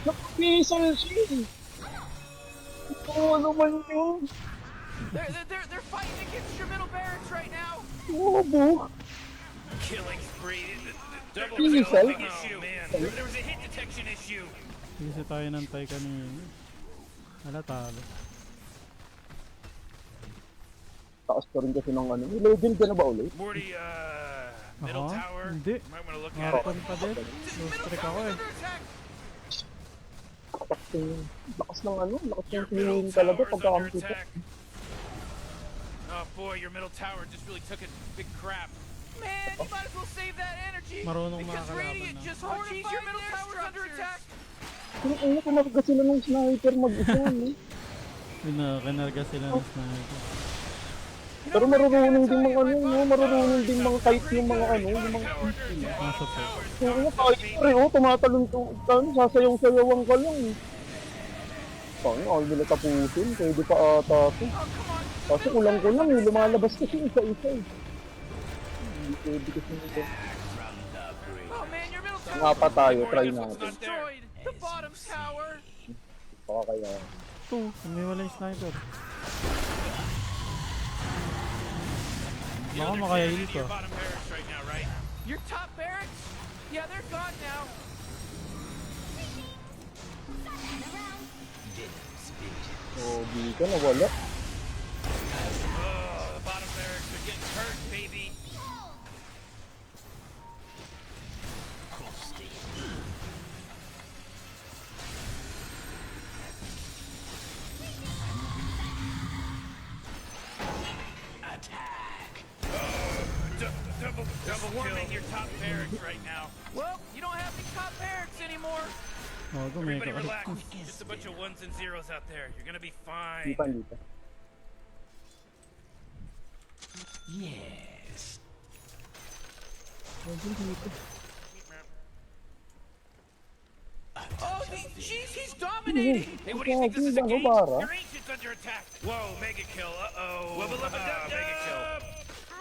Napapisal siya eh. Oo, ano man yun? They're fighting against your middle barracks right now. Bobo. Killing spree. Double Pisal? killing issue. Man, there was a hit detection issue. Kasi tayo nantay kanina. Wala talo. Taas pa rin kasi ng ano. May legend ka na ba ulit? Morty, middle Aha, tower. hindi. Might want to look at it. Marathon pa din. Lost track ako eh. Lakas ng ano. Lakas Your ng middle tingin talaga tower's pagka under ang kita. attack. Oh boy, your middle tower just really took a big crap. Man, you might as well save that energy. Marunong Because makakalaban Radiant na. just fortified your middle tower's under attack. Ano kinarga sila ng sniper mag-isa, no? Kinarga sila ng sniper. Pero marunong din mga ano, no? Marunong din mga kahit yung mga ano, yung mga Nasa po. ano, kahit pre, oh, tumatalon to, sasayaw-sayawan ka lang. Paano, ayaw nila tapusin, pwede pa ata ito. Kasi kulang-kulang, eh, lumalabas kasi isa-isa eh. Hindi pwede kasi nito. Oh man, your middle Nga pa tayo, Morty, try guess what's natin. not there? destroyed. The bottom tower. Baka kaya. Ito, may wala yung sniper. You know Baka they're makaya tearing into dito. your bottom barracks right now, right? Your top barracks? Yeah, they're gone now. So, di ka nawala. Oh, the bottom barracks are getting hurt, baby. Double swarming your top barracks right now. Well, you don't have any top barracks anymore. Oh, may Everybody kakalit. relax. Just a bunch of ones and zeros out there. You're gonna be Di fine. pa, di pa. Yes. Oh, jeez, he's dominating. Hey, what do you think this is a Ano, game? para? Your ancient's under attack. Whoa, mega kill. Uh-oh. Mega kill.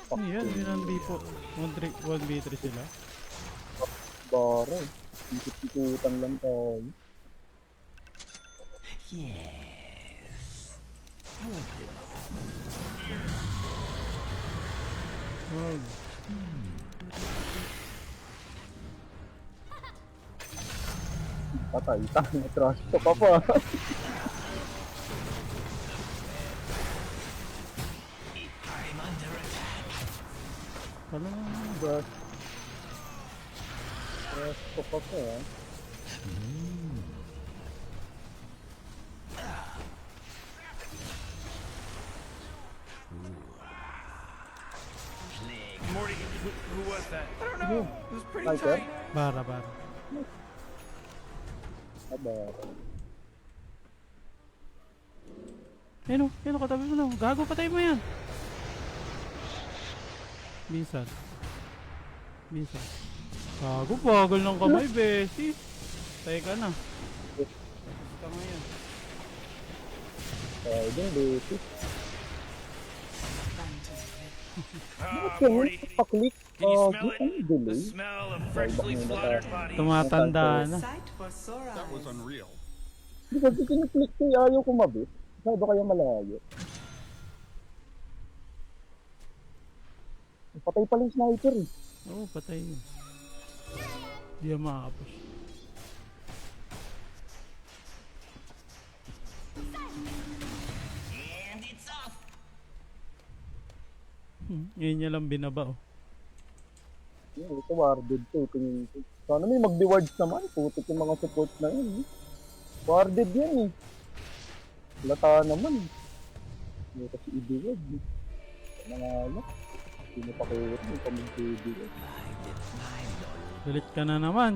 Ano yan? Yun ang bipo. 1v3 sila. Bara. Ikot-ikutan lang tayo. Yes. Wow. Patay, tanga, trash to ka pa. I'm under attack. Wala na. Trash. Trash to ka pa, ha. Morty, who was that? I don't know. It was pretty Like that? tight. Bara. Abara. Ayun o, katabi mo na. Gago, patay mo yan. Minsan. Gago, bagal ng kamay, besi. Patay ka na. Tama yan. Tayo din, basis. Morty, Pa-click. can you smell it? Ano The delay? smell of freshly slaughtered bodies. Tumatanda na. Sight for sore That was eyes. unreal. Di ba, kiniklik ko ayaw kumabit? Masyado kaya malayo. Patay pala yung sniper eh. Oo, patay yun. Di yan makakapos. And it's off. Ngayon niya lang binaba oh. Yan, ito warded to. Tingin ko. Sana may mag-dewards naman. Putik yung mga support na yun. Eh. Warded yan eh. Lata naman eh. Hindi kasi i-deward eh. Nanalo. Hindi na pa kayo rin. Hindi pa mag-deward. Galit ka na naman.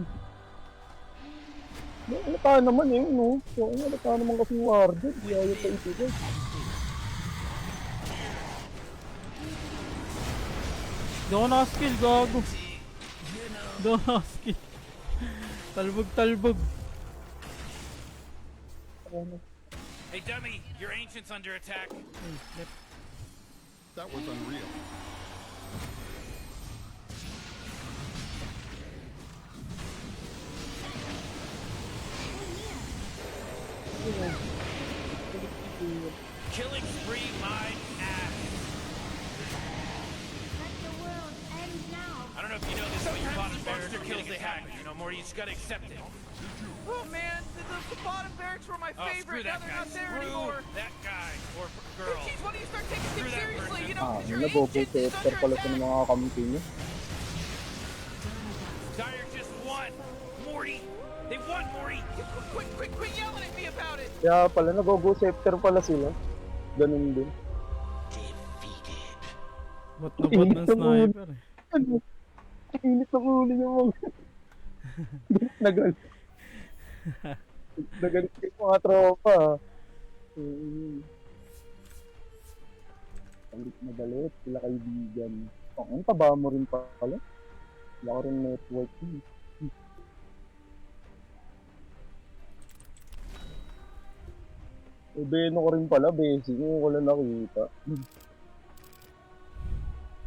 Lata naman eh. No? So, lata naman kasi warded. Di ayaw pa i-deward. Di ako nakaskill, gago. Di ako nakaskill. Talbog. Hey, dummy, your ancient's under attack. Ay, left. That was unreal. Killing spree my ass. Let the world end now. I don't know if you know this, but your bottom monster kills they have. You know, Morty, you just gotta accept it. Oh man, the bottom barracks were my Oh, screw favorite. Now that they're guy. not there Screw anymore. that guy or girl. Geez, why don't you start taking Screw things that seriously? person. You know, Ah, 'cause your nag-go agent is after under pala sa attack. mga kampi niya. Dire just won. Morty, they won, Morty. Quit yelling at me about it. Kaya pala, nag-go after pala sila. Ganun din. Defeated. Ba't na bot ng sniper eh. Ano? Init ng ulo yung mga... Nagalit. Nagalit yung mga tropa. Galit na galit. Sila kaibigan. Ang taba mo rin pala. Wala ko rin network. Beno ko rin pala, basic. Ngayon ko lang nakita.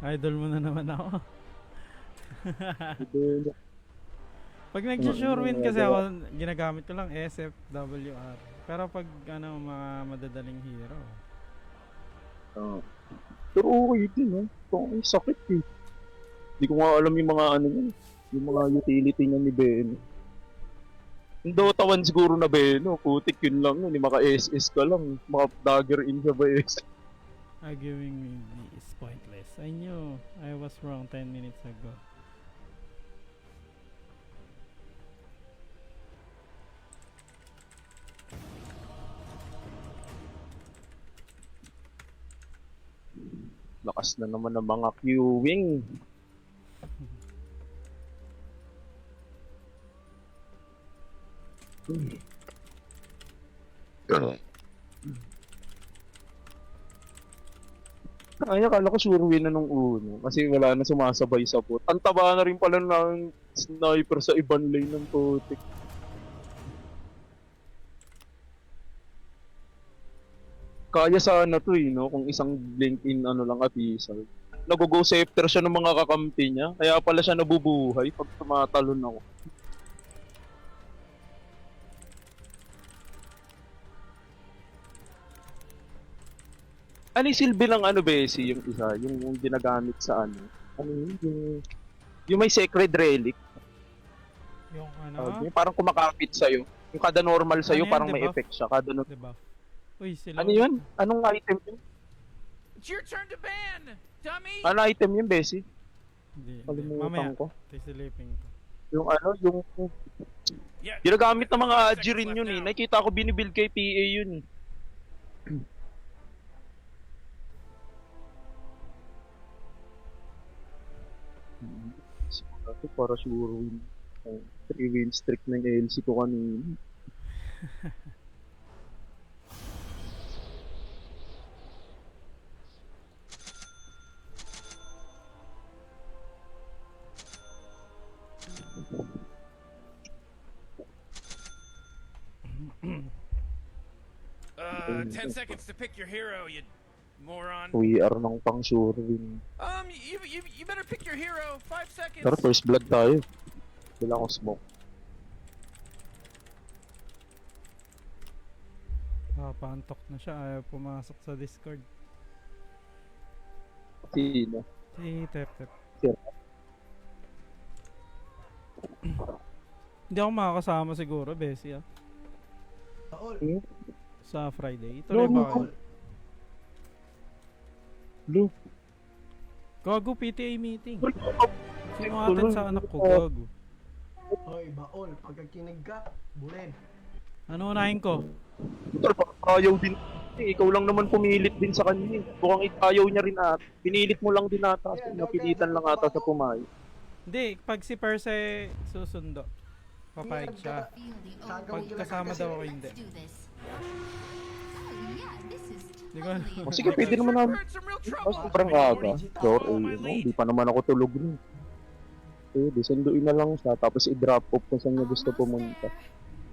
Idol mo na naman ako. Beno. Pag nag-sure win kasi ako, ginagamit ko lang SFWR. Pero pag ano, mga madadaling hero. Pero okay din, Ang sakit eh. Hindi ko nga alam yung mga ano yun. Yung mga utility niya ni Beno. Yung Dota 1 siguro na Beno. Putik yun lang yun. Maka-SS ka lang. Maka-dagger in sa base. Arguing with me is pointless. I knew I was wrong 10 minutes ago. Lakas na naman ng mga queuing. Ay, akala ko sure win na nung uno. Kasi wala na sumasabay sa bot. Ang taba na rin pala ng sniper sa ibang lane ng putik. Kaya sana to no? Kung isang LinkedIn ano lang apisal. Nag-go after siya ng mga kakampi niya. Kaya pala siya nabubuhay pag tumatalon ako. Ano yung silbi ng ano, Bessie, yung isa? Yung ginagamit sa ano? Ano yun? Yung may sacred relic. Yung ano? Yung parang kumakapit sa'yo. Yung kada normal sa'yo, Ano yan, parang may debuff? effect siya. Kada Diba? Uy, sila. Ano yun? Anong item yun? It's your turn to ban, dummy. Ano item yun, Bessie? Hindi. Kalimutan Mamaya, ko. tisilipin ko. Yung ano, yung... Yeah. Ginagamit ng mga 5 Agi rin seconds yun left eh. now. Nakita ko binibuild kay PA yun eh. Sigurado para sure win. 3 win streak ng LC ko kanina. Uh, 10 seconds to pick your hero, you moron. WR ng pang sure win. You better pick your hero. 5 seconds. Pero first blood tayo. Wala akong smoke. Papantok na siya. Ayaw pumasok sa Discord. Sino? Si Tep. Sino? Hindi ako makakasama siguro, Bessie Hmm? sa Friday. Ituloy No, ba no. kayo? Blue. Gago, PTA meeting. Tuloy. Sino atin sa anak ko, gago? Hoy, baol, pagkakinig ka, bulen. Ano unahin ko? Tol, ayaw din. Ikaw lang naman pumilit din sa kanya. Mukhang ayaw niya rin at. Pinilit mo lang din ata. Napilitan lang ata sa pumayo. Hindi, pag si Perse susundo, papayag siya. Pag kasama daw ako, hindi. Hindi ko alam. O sige, pwede naman namin. We're in some real Mas trouble. sobrang aga. Door A, hindi pa naman ako tulog nun. Pwede, sunduin na lang siya. Tapos i-drop off kung saan niya gusto pumunta.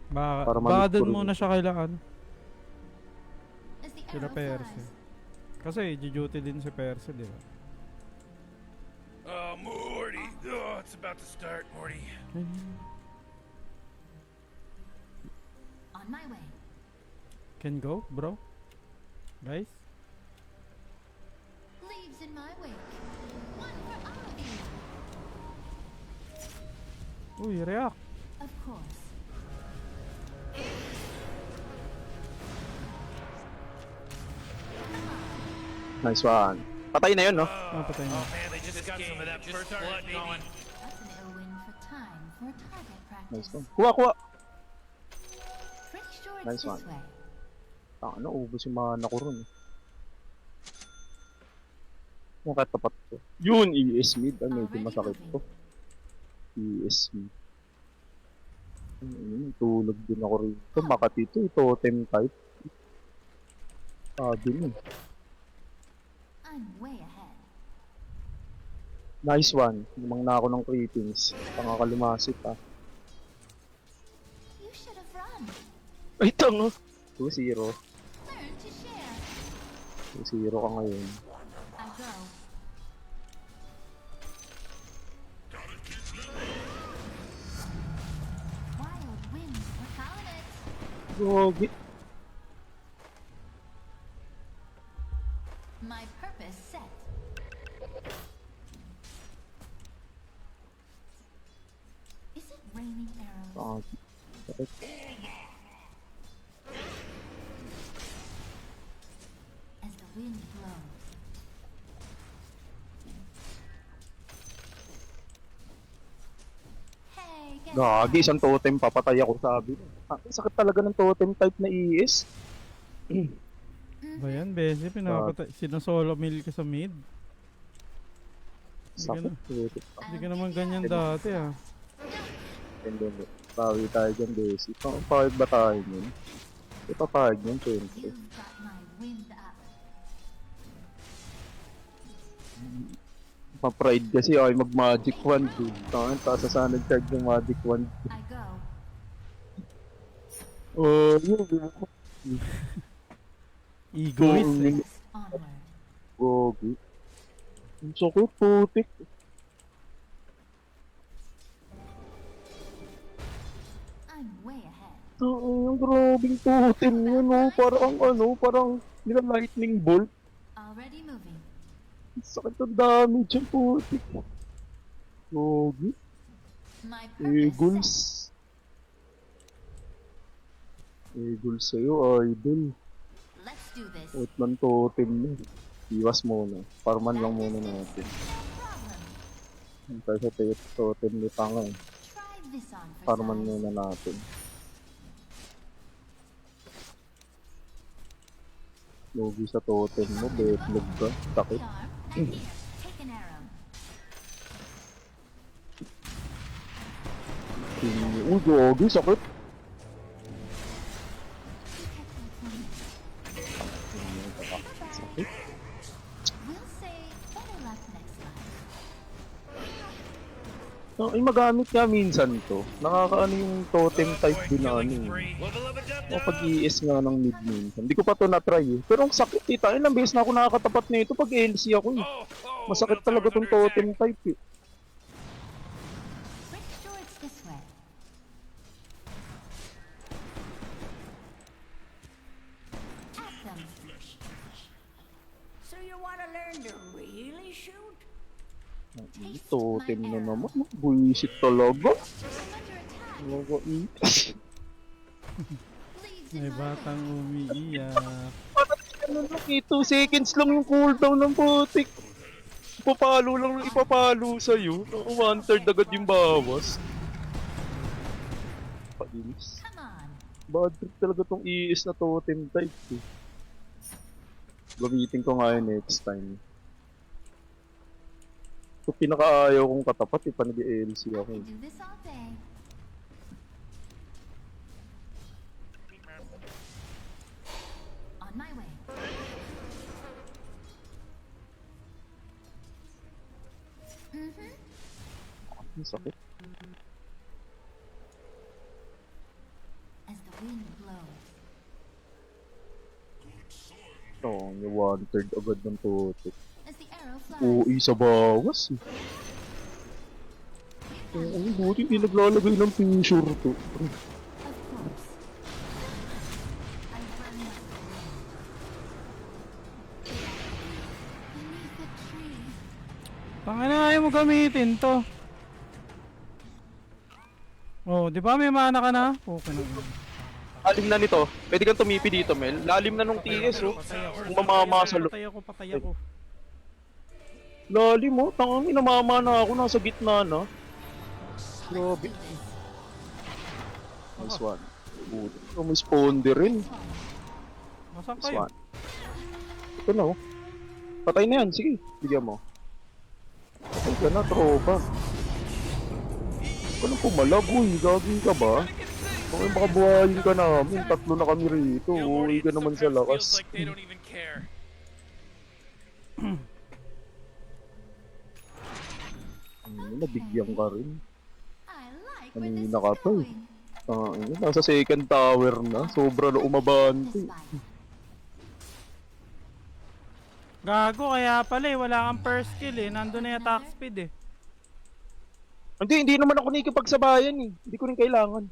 Baka Para doon ma-discover. muna siya kailangan. Sila Perse. Kasi duty din si Perse, di ba? Oh, Morty. Oh, it's about to start, Morty. On my way. Can go, bro? Guys? Leaves in my wake. One for all of you. Uy, react. Of course. Nice one. Patay na yun, no? Ah, patay na. Oh man, they just got some of that first blood going. That's an ill win for time for a target Nice practice. one. Kuha. Pretty sure it's Nice this one. way. Ano, ubos yung mana ko ron. Yung katapat ko. Yun, ES mid. Medyo masakit to. ES mid. Tulog din ako rito. Makati to. Totem type. Din eh. I'm way ahead. Nice one. Lumang na ako ng creepings. Pangakalumasit ah. You should have run. Ay, tango. 2-0. Learn to share. 2-0 ka ngayon. I go. Wild winds, we're calling it. Gogi. My purpose set. Is it raining arrows? Sakit. As the wind blows. Hey, guess Gagi, isang totem papatay ako sabi. Sakit talaga ng totem type na ES. Ba yan, Besi? Pinapatay. Sinasolo mill ka sa mid? Sakit. Hindi ka naman ganyan dati ah. Hindi. Pawi tayo dyan, Desi. Pahig ba tayo yun? Ipapahig yun, syempre. You've got my wind up. Pa-pride kasi ay mag-magic wand. Tapos sasanad charge yung magic wand. I go. Yun. Egoist eh. Onward. Gogi. Ang sakit, putik. I'm way ahead. Ang grabing totem yun, oh. Parang nila lightning bolt. Already moving. Ang sakit ng damage yung putik. Gogi. My purpose Eagles. set. Eagles sa'yo, idol. Let's do this. Wait man totem yun. Iwas muna. Farman lang muna natin. No problem. Hintay sa totem ni Tanga eh. Try this on for Farman size. muna natin. Logi sa totem mo, betlog ka. Sakit. Charm, and here, take an arrow. Uy, gogi, sakit. Sakit. We'll say better luck next time. Ay, magamit nga minsan to. Nakakaano yung totem type Boy, din na ano killing eh. spree. Level of a dub O pag-iis nga ng mid minsan. Hindi ko pa to na-try eh. Pero ang sakit eh. Tayo ilang beses na ako nakakatapat nito pag LC ako eh. Masakit middle talaga tower's tong under attack. totem type eh. Pretty sure it's this way. At them. So you want to learn to really shoot? Totem na naman. Buisit talaga. I'm under attack. Nakakaitis. Leaves May in my batang wake. umiiyak. Ano lang eh, 2 seconds lang yung cooldown ng putik. Ipapalo lang ng ipapalo sa'yo. 1/3 agad yung bawas. Painis. Come on. Bad trip talaga tong ES na totem type eh. Gamitin ko nga yun next time. Ito pinakaayaw kong katapat eh, panag-LC I ako can eh. do this all day. On my way. Mm-hmm. Ang sakit. As the wind blows. Oo, yung 1/3 agad ng putik. As the arrow flies. Oo, sa bawas eh. Oo, buti hindi naglalagay ng fissure to. Of course. I run the Tangina, ayaw mo gamitin to. Oh, di ba may mana ka na? Okay na. Lalim na nito. Pwede kang tumipi dito, Mel. Lalim na nung TS, oh. Kung mamamasalo. Patay ako. Lalim, oh. Tangang namama na ako. Nasa gitna na. Grabe. Nice one. Good. Oh, may spawner rin. Masan Nice kayo? one. Ito na, oh. Patay na yan. Sige, bigyan mo. Patay ka na, tropa. Huwag ka nang pumalag, uy. Gagawin ka ba? Okay, baka buhayin ka namin. Tatlo na kami rito. Uwi ka naman sa lakas. Feels like they don't even care. Nabigyan ka rin. I like where this Kanina is ka pa eh. going. Nasa second tower na. Sobra na umabante. This fight. Gago, kaya pala eh. Wala kang first kill eh. Nandun na yung attack speed eh. Hindi naman ako nakikipagsabayan eh. Hindi ko rin kailangan.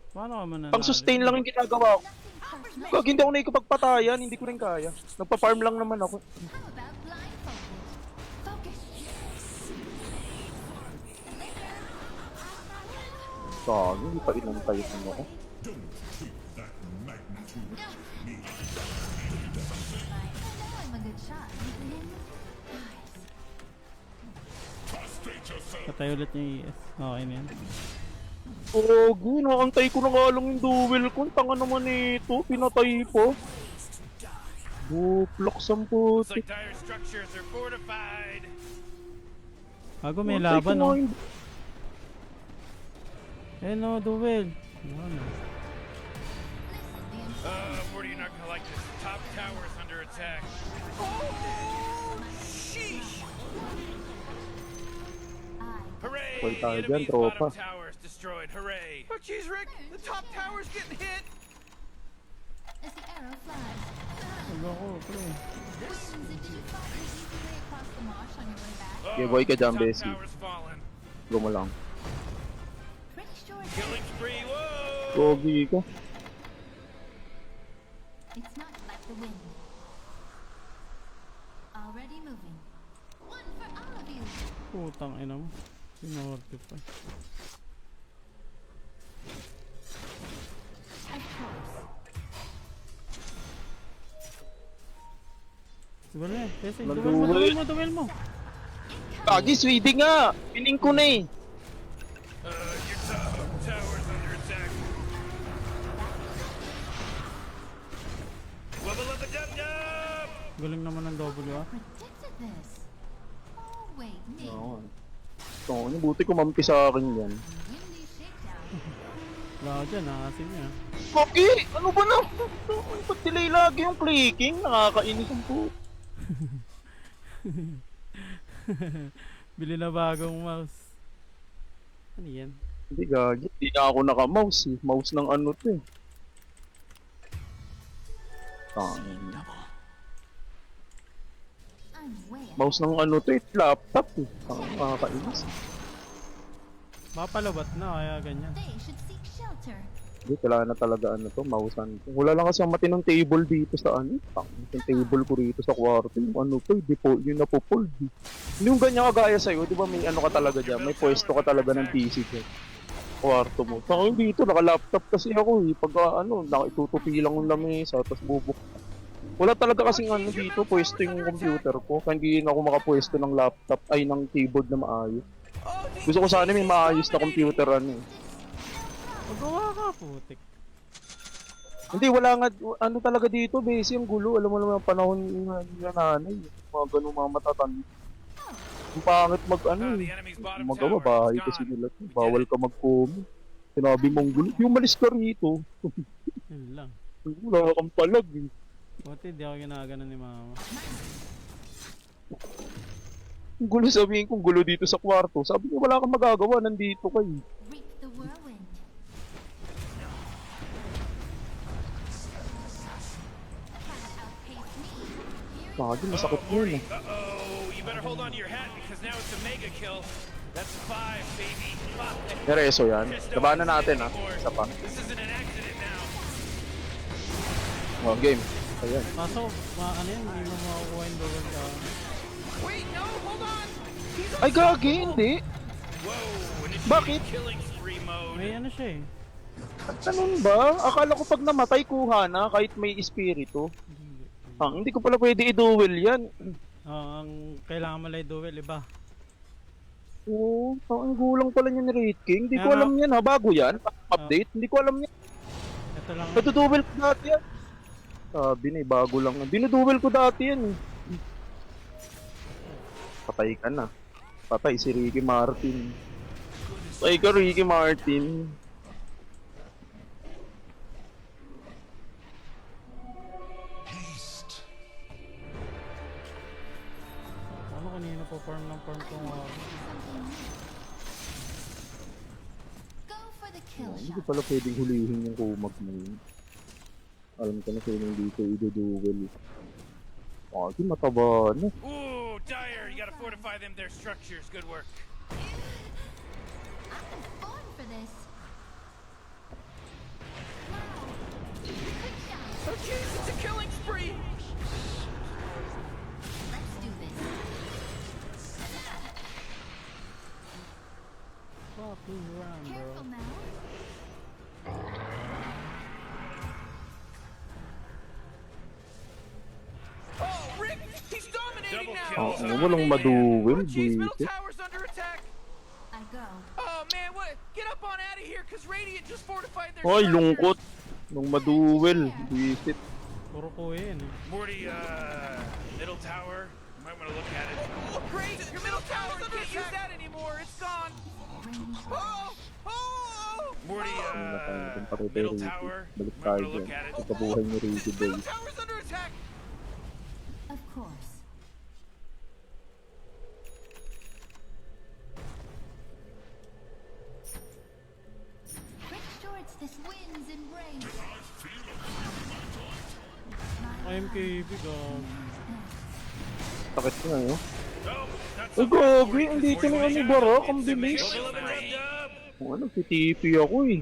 Paano ka mananalo? Pang sustain lang yung ginagawa ko. Nothing personal. Pag hindi ako nakikipagpatayan, hindi ko rin kaya. Nagpa-farm lang naman ako. How about blindfolded? Focus. Saan? Hindi pa inantay mo ako. I know I'm a good shot. Patay ulit yung ES. Okay na yan. Pogi, nakantay ko na nga lang yung duel ko. Tanga naman ito, pinatay po. Buplok Looks samputi. like dire structures are fortified. Gago, may laban no. Eh no, duel. Ano? Morty, you're not gonna like this. Top tower's under attack. Hooray! Hoy tayo dyan, Enemy's tropa. bottom tower's destroyed. Hooray! Oh, jeez, Rick, the top tower's getting hit. As the arrow flies. Ano ko, pre. Did you find the easy way across the marsh on your way back? Oh, Yeah, boy ka dyan, top Bessie. tower's fallen. Go mo lang. Pretty sure Killing spree, whoa! Pogi ka. it's not like the wind. Already moving. One for all of you. Putang ina mo. Sinorte pa. Of course. Duel na eh. Kasi Nag-duel. duel mo. Kagi, Swede nga! Pining ko na eh. Your top tower's under attack. Wubble up the dub-dub! Galing naman ng W ah. Predicted this. Oh, wait, me. Oo. So, buti kumampi sa akin yan. Windy shakedown. Wala ka dyan, nakasim niya. Kagi! Ano ba na? Ba't delay lagi yung clicking? Nakakainis ang po. Bili na bagong mouse. Ano yan? Hindi gagi. Hindi na ako naka-mouse eh. Mouse ng ano to eh. I'm way ahead. Mouse ng ano to eh. Laptop eh. Nakakainis. Mapalawat na, kaya ganyan. They should seek shelter. Hindi, kailangan na talaga ano to, mousean to. Wala lang kasi ang matinong table dito sa ano. Yung table ko rito sa kwarto. Yung ano to, yung napopold eh. Hindi yung ganyan kagaya sa'yo, di ba may ano ka talaga dyan? May pwesto ka talaga ng PC dyan. Kwarto mo. Saka yung dito, naka-laptop kasi ako eh. Pagka ano, nakitutupi lang yung lamesa, tapos bubuk. Wala talaga kasing ano dito, pwesto yung computer ko. Kaya hindi na ako makapwesto ng laptop, ay ng keyboard na maayos. Gusto ko sana may maayos na computer ano eh. Magawa ka, putik. Hindi, wala nga, ano talaga dito, base yung gulo. Alam mo naman ang panahon ng nanay. Mga ganun mga matatanda. Ang pangit mag ano The eh. enemy's bottom Magawa, tower bahay is kasi gone. nila. Bawal ka mag-comment. Sinabi mong gulo. Yung malis ka rito. Yun lang. Wala kang palag eh. Buti di ako ginagano ni mama. Ang gulo sabihin kong gulo dito sa kwarto. Sabi niya wala kang magagawa, nandito kayo. Reap the whirlwind. Kagi, masakit yun eh. Uh-oh, you better hold on to your hat because now it's a mega kill. That's 5, baby. 5. Nereso yan. Labanan natin ah. Isa pa. This isn't an accident now. Oh, game. Ayan. Kaso, ano yan, hindi mo makukuha yung double ka. Wait, no, hold on. Ay, gagi, hindi. Whoa, initiating Bakit? killing spree mode. May ano siya eh. Ganun ba? Akala ko pag namatay, kuha na kahit may espiritu. Hindi ko pala pwede i-duel yan. Ang kailangan mo lang i-duel, iba. Oo, ang gulang pala niya ni Raid King. Hindi ko Ano? alam yan ha, bago yan. Update, hindi ko alam yan. Ito lang. Naduduel ko dati yan. Sabi na, bago lang. Dinuduel ko dati yan eh. Patay ka na. Patay si Ricky Martin. Patay ka, Ricky Martin. Ano kanina pa farm ng farm kung Go for the kill Hindi shot. pala pwedeng hulihin yung kumag na yun. Alam ko na sa'yo nung dito i-duel. Kasi mataba na. Ooh, Dire, you gotta fortify their structures. Good work. I'm born for this. Wow. Good job. Oh jeez, it's a killing spree! Let's do this. fucking run, bro. Careful now. Oh, Rick, he's dominating Double now! kill. He's Walang dominating. maduwin, Oh jeez, middle buwisit. tower's under attack! I go. Oh man, what? Get up on out of here, cause Radiant just fortified their Ay, structures. lungkot. Nung maduel, visit. Puro kuya yan eh. Morty, middle tower. You might want to look at it. Oh, great! Your middle tower, you can't use that anymore, it's gone! Oh! Oh! Morty, Natin pa kay middle Ricky. tower. You Balik might tayo want to dyan. look at it. Ikabuhay ni Ricky This Boy. middle tower's under attack! Of course. Quick shorts, this wins in race. MKB ka. Sakit nga yun. Oh, not Ay, so bad, gagi. Morty, 'cause Hindi ko na Morty ano, got Barak. it. Ang It's a bilis. mega dub. Ano, TTP ako eh.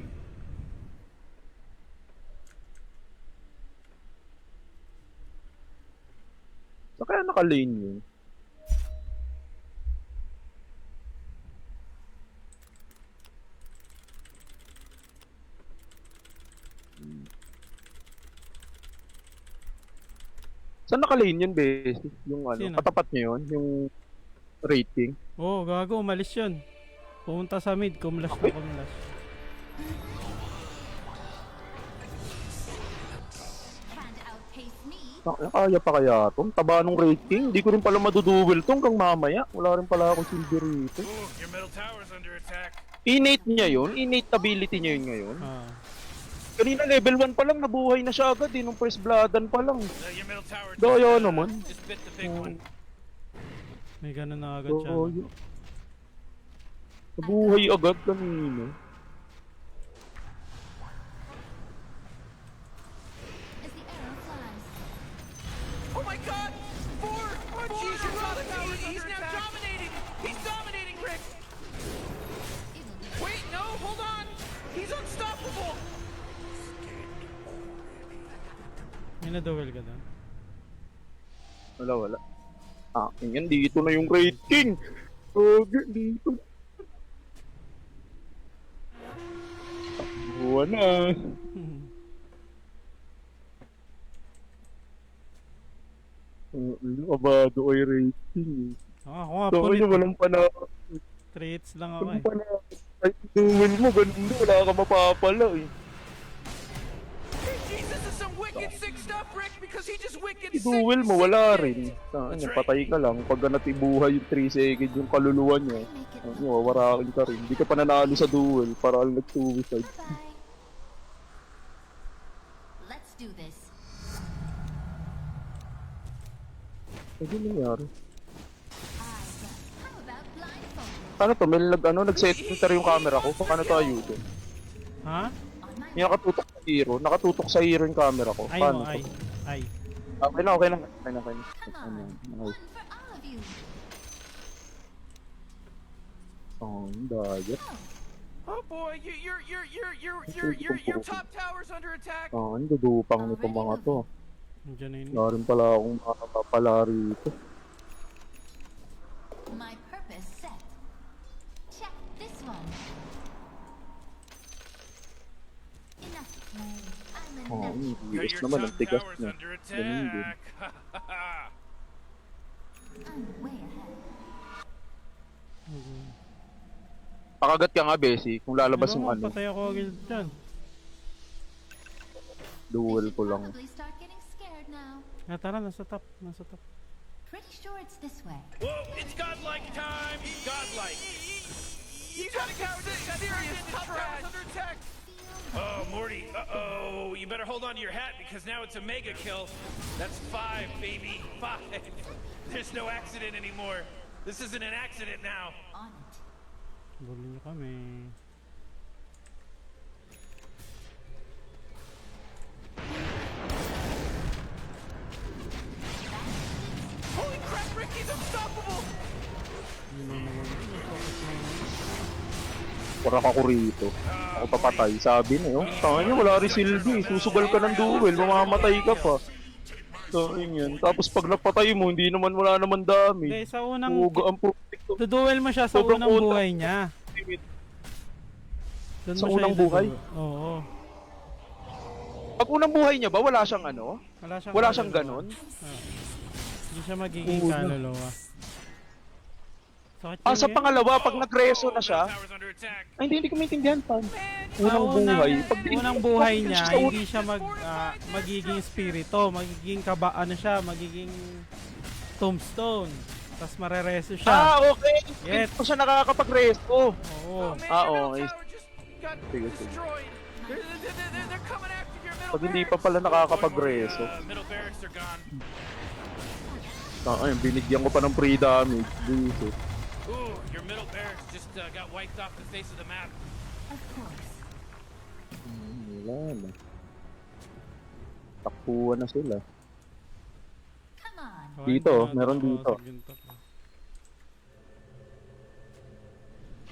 Sa kaya naka-lane yun? Saan naka-lane yun, Bes? Yung ano, Sino? katapat niya yun? Yung rating? Oo, gago, umalis yun. Pumunta sa mid, kumlash na kumlash. Can't outpace me. Kaya pa kaya to? Taba nung rating? Hindi ko rin pala maduduel to hanggang mamaya. Wala rin pala akong silver rito. Ooh, your middle tower's under attack. Innate niya yun? Innate ability niya yun ngayon? Ah. Kanina level 1 pa lang, nabuhay na siya agad eh. Nung first bloodan pa lang. Your middle tower Daya naman. just bit the big one. May ganun na agad siya. So, no? nabuhay agad kanina. As the arrow flies. Oh my god! Four! Oh jeez, your top tower, he's now dominating! He's dominating, Rick! It'll be Wait, no, hold on! He's unstoppable! May na-duel ka doon. Wala. Yan, dito na yung rating. Okay, dito. Buwan na. Abado ay rating. Ah, ako nga, So, pulit. yun, walang panahon. Traits lang ako Walang eh. panahon. Kahit duel mo, ganun din. Wala ka mapapala eh. Jeez, this is some wicked sick stuff, Rick, because he just wicked sick. I-duel mo, wala rin. Saan yan, patay ka lang. Pag natibuhay yung 3 seconds yung kaluluwa niya, make it wawarakin ka rin. Hindi ka pa nanalo sa duel para nag-suicide. bye. Let's do this. Ano nangyari? How about blindfold? Paano to? May nag-center yung camera ko. Paano to ayusin? Ha? On my Yung nakatutok sa hero. Nakatutok sa hero yung camera ko. Ay Paano mo, to? ay. Okay na. come on. Ano, One for all of you. oh, dagger. Oh boy, your top tower's under attack. Oh, ang dudupang nito mga to. Nandiyan na yun. Wala rin pala akong makakapala rito. My purpose Yes Your naman, ang top tigas tower's niya. under Ganun din. attack. I'm way ahead. Pakagat ka nga, Bessie, kung lalabas Ano yung mo, ano, patay ako agad dyan. duel They ko should lang. probably start getting scared now. Ah, tara, nasa top, nasa top. Pretty sure it's this way. Whoa, it's godlike time! Godlike! You gotta cover this serious top tower's under attack. Oh, Morty, uh-oh. You better hold on to your hat because now it's a mega kill. That's 5, baby. 5. There's no accident anymore. This isn't an accident now. On it. Bully nyo kami. Holy crap, Ricky's unstoppable. Para ka ko rito. Ako papatay. Sabi na yun. Tanga niya, wala rin silbi. Susugal ka ng duel, mamamatay ka pa. So, yun. Tapos pag napatay mo, hindi naman, wala naman dami. Hindi, sa unang... Uga ang protect. Duduel mo siya sa Sobrang unang unang- buhay niya. Doon Sa mo siya unang buhay? iduduel. Oo. Pag unang buhay niya ba, wala siyang ano? Wala siyang kaluluwa. ganon? Hindi siya magiging Oo, kaluluwa. Sakit Ah, sa yun. pangalawa, pag nag-reso na siya, Tower's under attack. ay hindi ko maintindihan pa. Sa Unang buhay. Pag unang buhay niya, sa unang- hindi siya magiging spirito, magiging magiging tombstone. Tapos marereso siya. Ah, okay. Yes. Hindi pa siya nakakapag-reso. Oo. Man, Ah, your okay. middle tower just got Sige, sige. destroyed. They're coming after your middle Pag hindi pa barracks. pala Morty, nakakapag-reso. middle barracks are gone. Ayun, binigyan ko pa ng free damage. Dito. Ooh, your middle barracks just got wiped off the face of the map. Of course. Wala na. Takpuan na sila. Come on. Okay, Dito, ginagawa meron ko dito. sa ginto.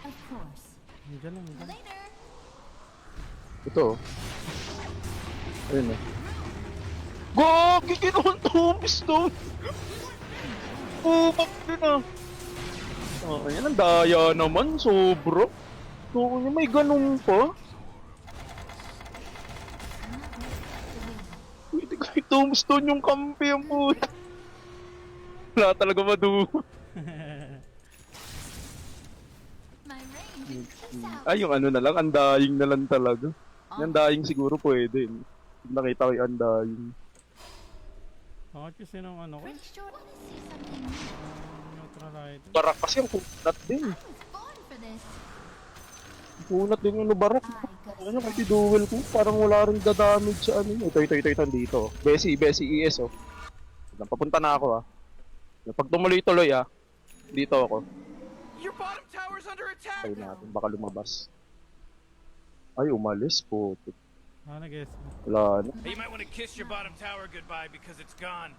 Of course. Diyan lang, diyan. Later. Ito. Ayun na. Gagi! Kinontumis doon! Pupak din ah! Oh, ayan ang daya naman, sobra. So, may ganun pa. Pwede ko i-tombstone yung kampi ang puta. Wala talaga madu. My range is peace out. Ay, yung ano na lang, undying na lang talaga. Yung undying siguro pwede. Nakita ko yung undying. Bakit kasi nung ano ko? Pretty sure wanna see something new. Neutralite. Barak kasi ang kunat din. I was born for this. Kunat din yung barak. I got Ano kasi duel ko, parang wala rin da-damage sa ano. Ito, dito. Bessie, ES oh. Papunta na ako ah. Pag tumuloy-tuloy ah, dito ako. Your bottom tower's under attack. Tayo natin, baka lumabas. Ay, umalis po. Ah, nag-guess. Wala na. Hey, you might want to kiss your bottom tower goodbye because it's gone.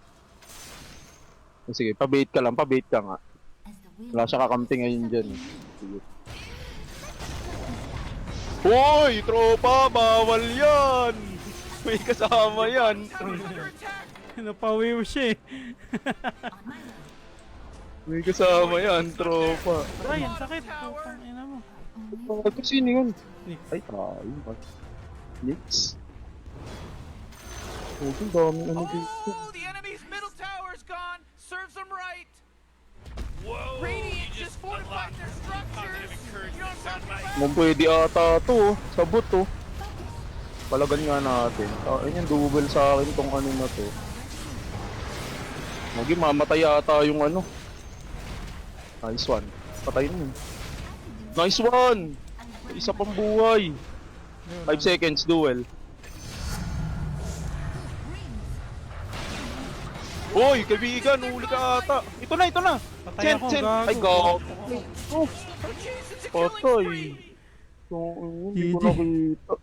Sige, pabait ka lang, pabait ka nga. as the wind. Wala siya kakampi ngayon dyan. Sige. Hoy, tropa, bawal yan! May kasama yan. Tower's under attack. Napawiw siya eh. On my way. May kasama yan, tropa. Ay, ang sakit. Putang ina mo. Bakit sino yun? Nix. Ay, tayo. Nix. Oh, ang daming ano dito. Oh, the enemy's middle tower's gone. Serves them right. Whoa! Radiant you just fortified unlocked their positive structures. You know encouragement what I'm sound talking bite. about? Kung pwede ata to, oh. Sabot to. Palagan nga natin. Ayun yung double sa akin tong ano na to. Magi, mamatay ata yung ano. Nice one. Patay na yun. Nice one! Isa pang buhay. 5 seconds duel. Hoy, kaibigan, huli ka ata. Ito na. Patay ako, gago. Ay, gago. Oh, Oh, jeez, it's a killing patay. spree. So, hindi ko GG. nakita.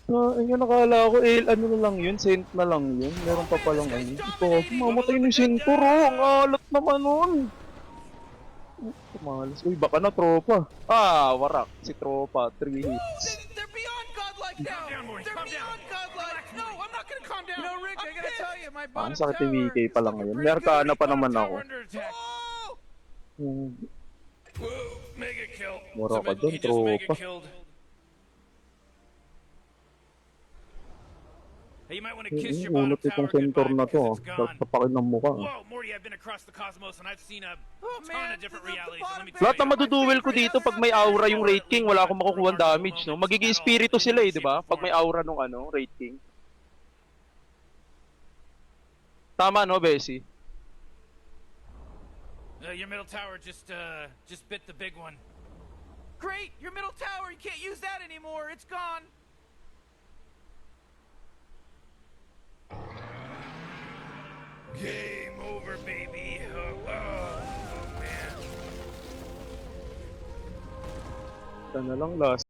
Ayun, nakala ko, ano na lang yun, cent na lang yun. Meron pa palang ano. Ito, mamatay na yung center, oh. Ang alat naman nun. Malas. Uy, baka na tropa. Ah, warak. Si tropa, 3 hits. They're beyond godlike now. down, Morty, They're calm down. beyond godlike. No, I'm not gonna calm down. You know, Rick, I gotta tell you, my Ang bottom sakit tower. yung VK pa lang ngayon. May Arcana pa naman ako. Tower under attack. Oh! Hmm, Whoa, mega kill. Mura ka Somebody- dun, he just mega tropa. killed. Hey, you might want to kiss your Unot bottom itong tower centaur goodbye na to, because it's gone. tapakin ng mukha. Whoa, Morty, I've been across the cosmos and I've seen a ton of different realities. And let me tell Lahat na you, maduduel ko dito pag may aura yung Wraith King, wala akong makukuha damage, no? Magiging espiritu sila eh, di ba? Pag may aura nung Wraith King. Tama, no, Bessie? your middle tower just bit the big one. Great! Your middle tower, you can't use that anymore. It's gone. Game over, baby. Oh, man. Ito na lang last.